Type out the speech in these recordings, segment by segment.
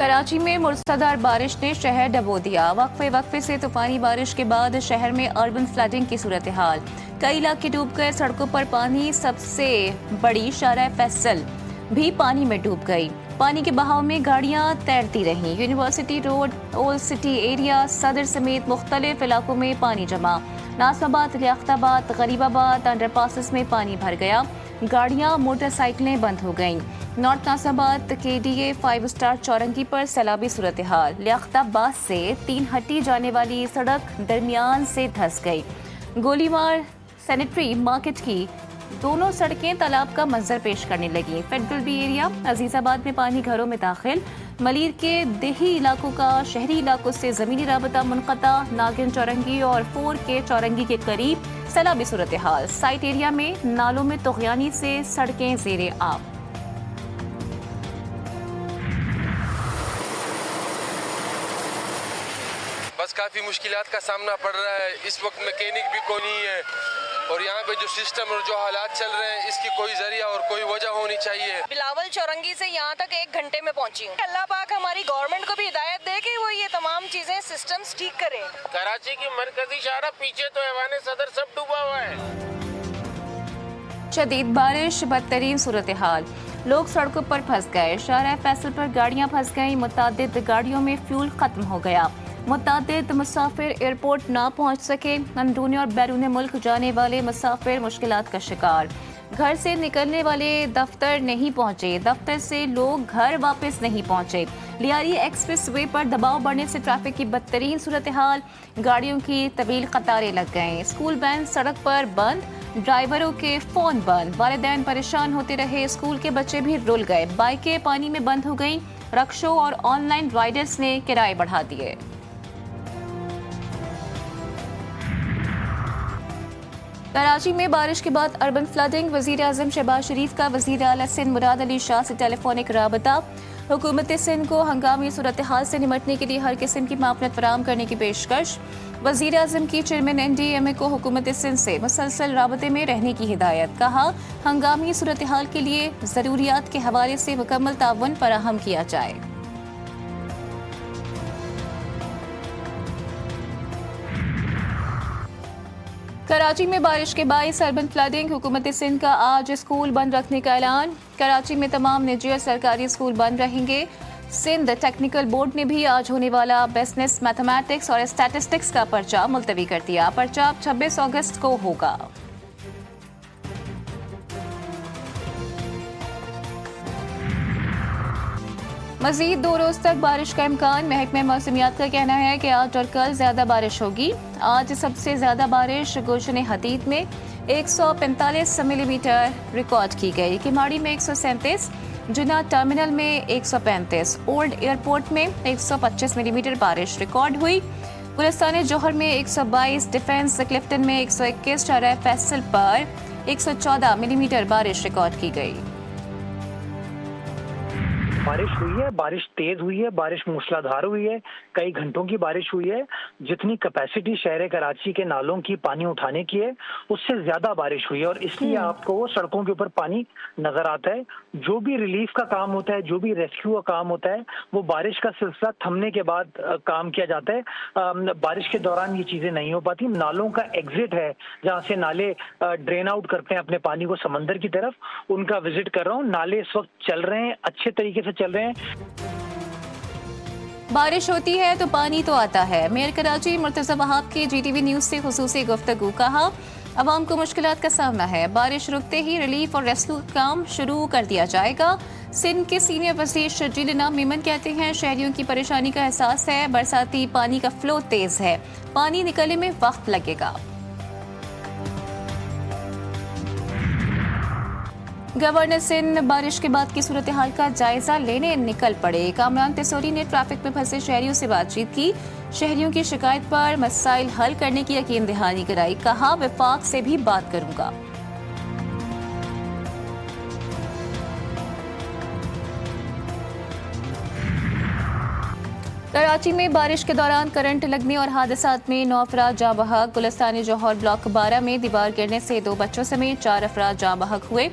कराची में मूसलाधार बारिश ने शहर डबो दिया। वक्फे वक्फे से तूफानी बारिश के बाद शहर में अर्बन फ्लडिंग की सूरत हाल। कई इलाके डूब गए, सड़कों पर पानी। सबसे बड़ी शारा फैसल भी पानी में डूब गई। पानी के बहाव में गाड़ियां तैरती रहीं। University road, old city area, सदर समेत मुख्तलिफ इलाकों में पानी जमा। नासमाबाद, लियाकताबाद, गरीबाबाद अंडरपासेस में पानी भर गया। गाड़ियां, मोटरसाइकिलें बंद हो गईं। नॉर्थ नासमाबाद KDA 5 स्टार चौरंगी पर सैलाबी सूरत हाल। लियाकताबाद से 3 हट्टी जाने वाली सड़क दरमियान से धंस गई। गोलीमार सैनिटरी मार्केट की दोनों सड़कें तालाब का मंजर पेश करने लगी। फेडरल बी एरिया, अजीजाबाद में पानी घरों में दाखिल। मलीर के देही इलाकों का शहरी इलाकों से जमीनी राबता मुनक़ता। नागिन चौरंगी और 4 के चौरंगी के करीब सैलाबी सूरत हाल। साइट एरिया में नालों में तुग़यानी से सड़कें ज़ेरे आब। बस काफ़ी मुश्किलात का सामना पड़ रहा है। इस वक्त मैकेनिक भी कोई नहीं है और यहाँ पे जो सिस्टम और जो हालात चल रहे हैं इसकी कोई जरिया और कोई वजह होनी चाहिए। बिलावल चौरंगी से यहाँ तक 1 घंटे में पहुँची हूँ। अल्लाह पाक हमारी गवर्नमेंट को भी हिदायत दे कि वो ये तमाम चीजें सिस्टम्स ठीक करें। कराची की मरकजी शारा पीछे तो ऐवान सदर सब डूबा हुआ है। शदीद बारिश, बदतरीन सूरत हाल। लोग सड़कों पर फंस गए। शारा फैसल पर गाड़ियां फंस गईं। मुतादिद गाड़ियों में फ्यूल खत्म हो गया। मुतादिद मुसाफिर एयरपोर्ट ना पहुंच सके। अंदरूनी और बैरून मुल्क जाने वाले मुसाफिर मुश्किलात का शिकार। घर से निकलने वाले दफ्तर नहीं पहुंचे। दफ्तर से लोग घर वापस नहीं पहुंचे। लियारी एक्सप्रेस वे पर दबाव बढ़ने से ट्रैफिक की बदतरीन सूरत हाल। गाड़ियों की तवील कतारें लग गईं। स्कूल वैन सड़क पर बंद। ड्राइवरों के फोन बंद। वालिदैन परेशान होते रहे। स्कूल के बच्चे भी रुल गए। बाइकें पानी में बंद हो गईं। रक्शों और ऑनलाइन राइडर्स ने किराए बढ़ा दिए। कराची में बारिश के बाद अर्बन फ्लडिंग। वज़ीर आज़म शहबाज शरीफ का वज़ीर आला सिंध मुराद अली शाह से टेलीफोनिक राबता। हुकूमत सिंध को हंगामी सूरत हाल से निमटने के लिए हर किस्म की मामलत फराहम करने की पेशकश। वज़ीर आज़म की चेयरमैन NDMA को हुकूमत सिंध से मुसलसल राबते में रहने की हिदायत। कहा, हंगामी सूरत हाल के लिए ज़रूरियात के हवाले से मुकम्मल ताउन फराहम किया जाए। कराची में बारिश के बाइस अर्बन फ्लडिंग। हुकूमत सिंध का आज स्कूल बंद रखने का ऐलान। कराची में तमाम निजी और सरकारी स्कूल बंद रहेंगे। सिंध टेक्निकल बोर्ड ने भी आज होने वाला बिजनेस, मैथमेटिक्स और स्टैटिस्टिक्स का पर्चा मुलतवी कर दिया। पर्चा 26 अगस्त को होगा। मजीद 2 रोज तक बारिश का इम्कान। महकमे मौसमियात का कहना है कि आज और कल ज्यादा बारिश होगी। आज सबसे ज्यादा बारिश गुलशन हदीद में 145 मिलीमीटर रिकॉर्ड की गई। किमाड़ी में 137, जुना टर्मिनल में 135, ओल्ड एयरपोर्ट में 125 मिलीमीटर बारिश रिकॉर्ड हुई। गुलिस्तान जौहर में 122, डिफेंस क्लिफ्टन में 121, शारा फैसल पर 114 मिलीमीटर बारिश रिकॉर्ड की गई। बारिश हुई है, बारिश तेज हुई है, बारिश मूसलाधार हुई है, कई घंटों की बारिश हुई है। जितनी कैपेसिटी शहर कराची के नालों की पानी उठाने की है उससे ज्यादा बारिश हुई है और इसलिए आपको सड़कों के ऊपर पानी नजर आता है। जो भी रिलीफ का काम होता है, जो भी रेस्क्यू का काम होता है, वो बारिश का सिलसिला थमने के बाद काम किया जाता है। बारिश के दौरान ये चीजें नहीं हो पाती। नालों का एग्जिट है जहाँ से नाले ड्रेन आउट करते हैं अपने पानी को समंदर की तरफ, उनका विजिट कर रहा हूँ। नाले इस वक्त चल रहे हैं, अच्छे तरीके से चल रहे हैं। बारिश होती है तो पानी तो आता है। मेयर कराची मुर्तज़ा वहाब की GTV न्यूज से खुसूसी गुफ्तगू। कहा, अवाम को मुश्किलात का सामना है। बारिश रुकते ही रिलीफ और रेस्क्यू काम शुरू कर दिया जाएगा। सिंध के सीनियर वज़ीर शर्जील इनाम मेमन कहते हैं, शहरियों की परेशानी का एहसास है। बरसाती पानी का फ्लो तेज है, पानी निकलने में वक्त लगेगा। गवर्नर सिंध बारिश के बाद की सूरत हाल का जायजा लेने निकल पड़े। कामरान तेसोरी ने ट्रैफिक में फंसे शहरियों से बातचीत की। शहरियों की शिकायत पर मसाइल हल करने की यकीन दहानी कराई। कहा, वफाक से भी बात करूंगा। कराची में बारिश के दौरान करंट लगने और हादसात में 9 अफराद जाँ बहक। गुलिस्तान जौहर ब्लॉक 12 में दीवार गिरने से 2 बच्चों समेत 4 अफराद जाँ बहक हुए।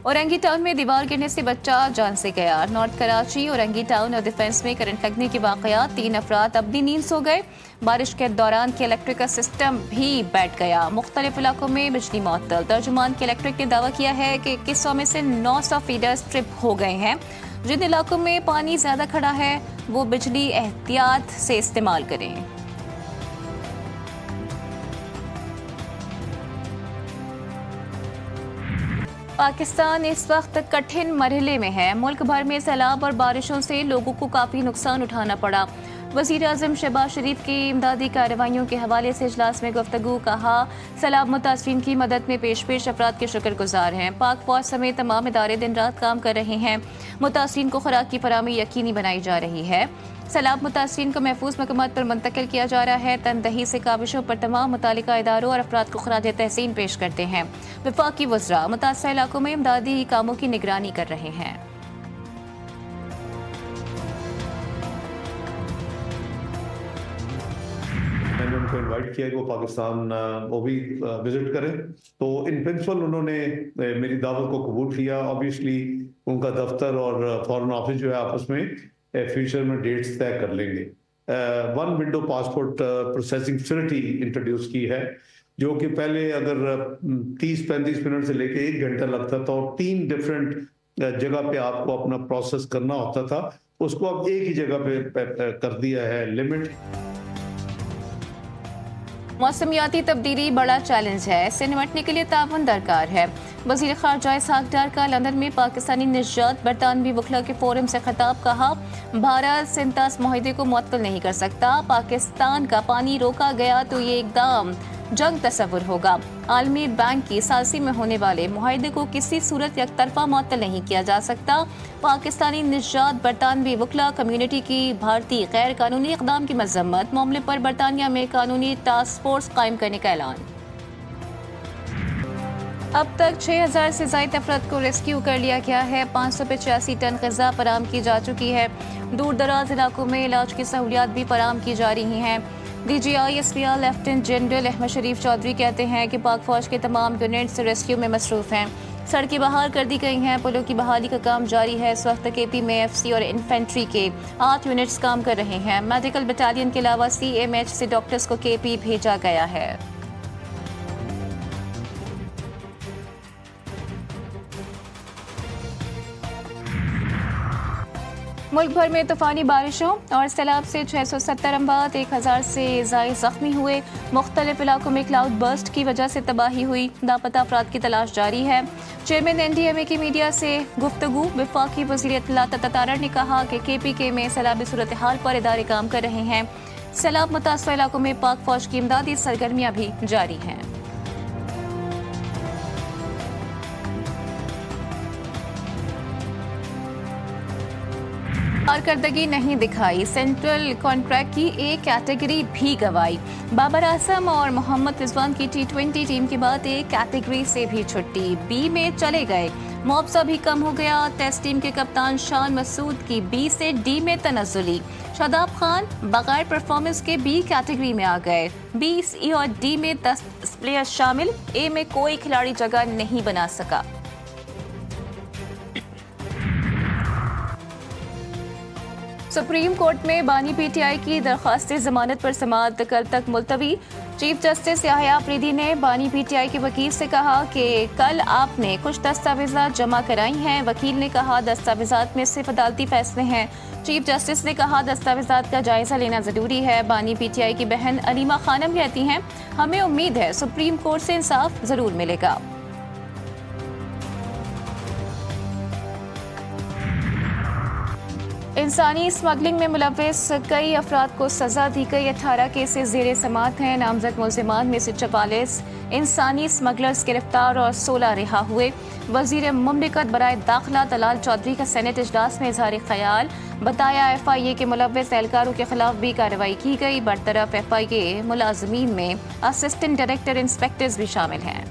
औरंगी टाउन में दीवार गिरने से बच्चा जान से गया। नॉर्थ कराची औरंगी टाउन और डिफेंस में करंट लगने के वाकयात, 3 अफराद अपनी नींद सो गए। बारिश के दौरान इलेक्ट्रिकल सिस्टम भी बैठ गया। मुख्तलिफ इलाकों में बिजली मुअत्तल। तर्जुमान इलेक्ट्रिक ने दावा किया है कि 2100 में से 900 फीडर्स ट्रिप हो गए हैं। जिन इलाकों में पानी ज्यादा खड़ा है वो बिजली एहतियात से इस्तेमाल करें। पाकिस्तान इस वक्त कठिन मरहले में है। मुल्क भर में सैलाब और बारिशों से लोगों को काफ़ी नुकसान उठाना पड़ा। वज़ीर आज़म शहबाज शरीफ की इमदादी कार्रवाइयों के हवाले से इजलास में गुफ्तगू। कहा, सैलाब मुतासरीन की मदद में पेश पेश अफराद के शुक्रगुजार हैं। पाक फौज समेत तमाम इदारे दिन रात काम कर रहे हैं। मुतासरीन को खुराक की फराहमी यकीनी बनाई जा रही है। सैलाब मुतासरीन को महफूज मकामात पर मुंतकिल किया जा रहा है। तनदही से काबिशों पर तमाम मुतालिका इदारों और अफराद को खराज तहसीन पेश करते हैं। वफाकी वज़रा मुतासर इलाकों में इमदादी कामों की निगरानी कर रहे हैं। मैंने उनको इनवाइट किया कि वो पाकिस्तान वो भी विजिट करें, तो इन प्रिंसिपल उन्होंने मेरी दावत को कबूल किया। ऑब्वियसली उनका दफ्तर और फॉरेन ऑफिस जो है आपस में फ्यूचर में डेट्स तय कर लेंगे। 1 window passport processing facility introduce की है, जो कि पहले अगर 30-35 मिनट से लेके 1 घंटा लगता था और 3 डिफरेंट जगह पे आपको अपना प्रोसेस करना होता था, उसको अब एक ही जगह पे कर दिया है लिमिट। मौसमियाती तब्दीली बड़ा चैलेंज है, इससे निपटने के लिए ताउन दरकार है। वज़ीर ख़ारजा इसहाक डार का लंदन में पाकिस्तानी निजात बरतानवी वकला के फोरम से खिताब। कहा, भारत सिंतास मुआहदे को मुअत्तल नहीं कर सकता। पाकिस्तान का पानी रोका गया तो ये एकदम जंग तस्वुर होगा। आलमी बैंक की सालसी में होने वाले मुआहदे को किसी सूरत यकतरफा मुअत्तल नहीं किया जा सकता। पाकिस्तानी निजात बरतानवी वकला कम्युनिटी की भारतीय गैर कानूनी इक़दाम की मजम्मत। मामले पर बरतानिया में कानूनी टास्क फोर्स कायम करने का ऐलान। अब तक 6000 से ज़ायद अफराद को रेस्क्यू कर लिया गया है। 585 टन ग़िज़ा फराहम की जा चुकी है। दूर दराज इलाकों में इलाज की सहूलियात भी फराहम की जा रही हैं। DGI SPR lieutenant general Ahmed Sharif Chaudhry कहते हैं कि पाक फौज के तमाम यूनिट्स रेस्क्यू में मसरूफ हैं। सड़कें बहाल कर दी गई हैं। पुलों की बहाली का काम जारी है। इस वक्त KP में FC और इन्फेंट्री के 8 यूनिट्स काम कर रहे हैं। मेडिकल बटालियन के अलावा CMH से डॉक्टर्स को KP भेजा गया है। मुल्क भर में तूफानी बारिशों और सैलाब से 670 अमवात, 1000 से ज़ायद ज़ख्मी हुए। मुख्तलिफ इलाकों में क्लाउड बर्स्ट की वजह से तबाही हुई। लापता अफराद की तलाश जारी है। चेयरमैन NDMA की मीडिया से गुफ्तगू। वफाकी वज़ीर इत्तलात तारड़ ने कहा कि KPK में सैलाबी सूरत हाल पर इदारे काम कर रहे हैं। सैलाब मुतासर इलाकों में पाक फौज की इमदादी सरगर्मियाँ भी जारी हैं। कारकर्दगी नहीं दिखाई, सेंट्रल कॉन्ट्रैक्ट की A कैटेगरी भी गवाई। बाबर आजम और मोहम्मद रिजवान की T20 टीम के बाद A कैटेगरी से भी छुट्टी, B में चले गए। मुआवजा भी कम हो गया। टेस्ट टीम के कप्तान शान मसूद की B से D में तनज़्ज़ुली। शादाब खान बगैर परफॉर्मेंस के B कैटेगरी में आ गए। B, C और D में 10 प्लेयर शामिल। A में कोई खिलाड़ी जगह नहीं बना सका। सुप्रीम कोर्ट में बानी PTI की दरख्वास्त जमानत पर समाअत कल तक मुलतवी। चीफ जस्टिस याहिया अफरीदी ने बानी PTI के वकील से कहा कि कल आपने कुछ दस्तावेजात जमा कराई हैं। वकील ने कहा दस्तावेजात में सिर्फ अदालती फैसले हैं। चीफ जस्टिस ने कहा दस्तावेजात का जायजा लेना जरूरी है। बानी PTI की बहन अलीमा खानम कहती हैं, हमें उम्मीद है सुप्रीम कोर्ट से इंसाफ जरूर मिलेगा। इंसानी स्मगलिंग में मुलव्विस कई अफराद को सजा दी गई। 18 केसेस ज़ेरे समाअत हैं। नामजद मुल्ज़िमान में से 44 इंसानी स्मगलर्स गिरफ्तार और 16 रिहा हुए। वज़ीर मुमलिकत बराए दाखिला तलाल चौधरी का सेनेट इजलास में इज़हार ख्याल। बताया FIA के मुलव्विस एहलकारों के खिलाफ भी कार्रवाई की गई। बरतरफ FIA मुलाजमीन में असिस्टेंट डायरेक्टर इंस्पेक्टर्स भी शामिल हैं।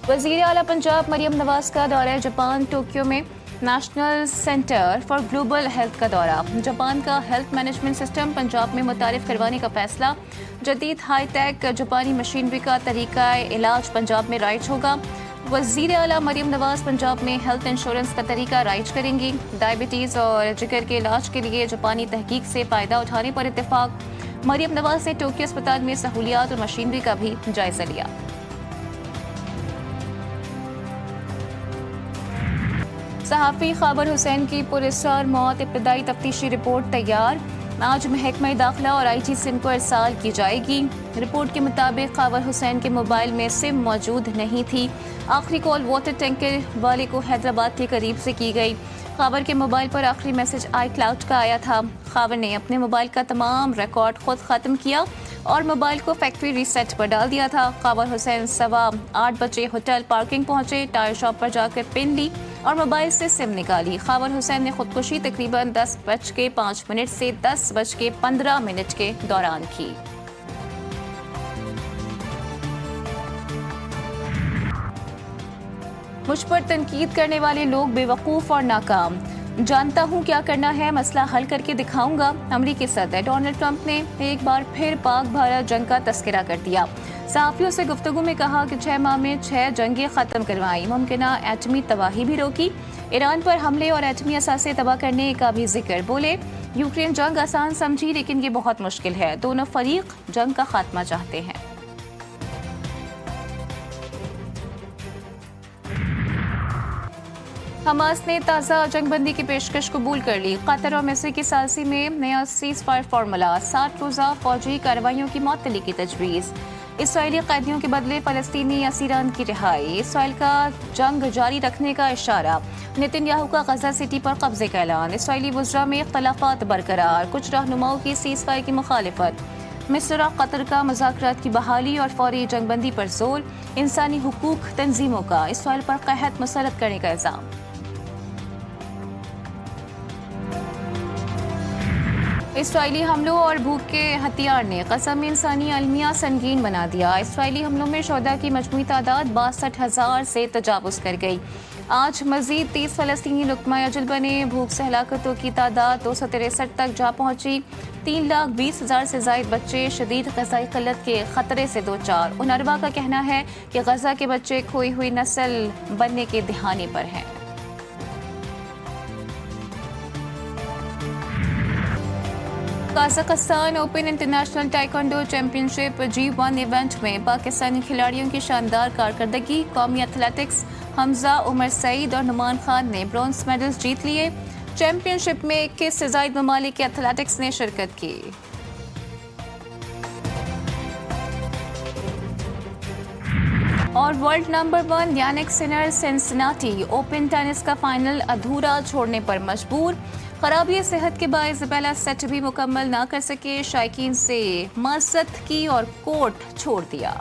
वज़ीर आला पंजाब मरियम नवाज का दौरा जापान। टोक्यो में national centre for global health का दौरा। जापान का हेल्थ मैनेजमेंट सिस्टम पंजाब में मुतारिफ करवाने का फैसला। जदीद हाईटेक जापानी मशीनरी का तरीका इलाज पंजाब में राइज होगा। वज़ीर आला मरीम नवाज पंजाब में हेल्थ इंश्योरेंस का तरीका राइज करेंगी। डायबिटीज़ और जिगर के इलाज के लिए जापानी तहकीक से फ़ायदा उठाने पर इत्तेफाक। मरीम नवाज ने टोक्यो अस्पताल में सहूलियात और मशीनरी का भी जायजा लिया। सहाफ़ी ख़ाबर हुसैन की पुरस्कार मौत, इब्तदाई तफ्तीशी रिपोर्ट तैयार। आज महकमा दाखिला और IG सिम को इरसाल की जाएगी। रिपोर्ट के मुताबिक ख़ाबर हुसैन के मोबाइल में सिम मौजूद नहीं थी। आखिरी कॉल वाटर टैंकर वाले को हैदराबाद के करीब से की गई। ख़ाबर के मोबाइल पर आखिरी मैसेज iCloud का आया था। ख़ाबर ने अपने मोबाइल का तमाम रिकॉर्ड खुद ख़त्म किया और मोबाइल को फैक्ट्री रीसेट पर डाल दिया था। ख़ाबर हुसैन 8:15 बजे होटल पार्किंग पहुंचे, टायर शॉप पर जाकर पिन ली और मोबाइल से सिम निकाली। ख़ाबर हुसैन ने खुदकुशी तकरीबन 10:05 से 10:15 के दौरान की। मुझ पर तनकीद करने वाले लोग बेवकूफ़ और नाकाम। जानता हूँ क्या करना है, मसला हल करके दिखाऊंगा। अमरीकी सदर डोनाल्ड ट्रंप ने एक बार फिर पाक भारत जंग का तस्करा कर दिया। सहाफ़ियों से गुफ्तगू में कहा कि 6 माह में 6 जंगें ख़त्म करवाई, मुमकिना एटमी तबाही भी रोकी, ईरान पर हमले और एटमी असासे तबाह करने का भी जिक्र। बोले यूक्रेन जंग आसान समझी लेकिन ये बहुत मुश्किल है। दोनों फरीक जंग का खात्मा चाहते हैं। हमास ने ताज़ा जंगबंदी की पेशकश कबूल कर ली। कतर और मिस्र की सालसी में नया सीज़फायर फार्मूला। 60 रोज़ा फौजी कार्रवाइयों की मुअत्तली की तजवीज़। इसराइली कैदियों के बदले फ़लस्तीनी असीरान की रिहाई। इसराइल का जंग जारी रखने का इशारा। नेतन्याहू का गजा सिटी पर कब्जे का ऐलान। इसराइली वज़रा में इख्तलाफात बरकरार। कुछ रहनुमाओं की सीज़फायर की मुखालिफत। मिस्र और कतर का मुज़ाकरात की बहाली और फौरी जंगबंदी पर जोर। इंसानी हुकूक तंजीमों का इसराइल पर कहत मुसरत करने का इल्ज़ाम। इसराइली हमलों और भूख के हथियार ने गजा में इंसानी अलमिया संगीन बना दिया। इसराइली हमलों में शोहदा की मजमूई तादाद 62,000 से तजावुज़ कर गई। आज मजीद 30 फ़लस्तीनी लुक़मा अजल बने। भूख से हलाकतों की तादाद 263 तक जा पहुंची। 3,20,000 से ज़ायद बच्चे शदीद ग़िज़ाई क़िल्लत के ख़तरे से दो चार। उनरवा का कहना है कि गजा के बच्चे खोई हुई नस्ल बनने के दिहाने पर हैं। Kazakhstan open international taekwondo championship G1 event में पाकिस्तानी खिलाड़ियों की शानदार कारकर्दगी। कौमी एथलेटिक्स हमजा, उमर सईद और नुमान खान ने ब्रॉन्ज मेडल्स जीत लिए। चैंपियनशिप में 21 से ज़ायद ममालिक के एथलेटिक्स ने शिरकत की। और world number 1 Jannik Sinner Cincinnati Open tennis का फाइनल अधूरा छोड़ने पर मजबूर। खराबी सेहत के बायस पहला सेट भी मुकम्मल ना कर सके। शायकीन से माज़रत की और कोर्ट छोड़ दिया।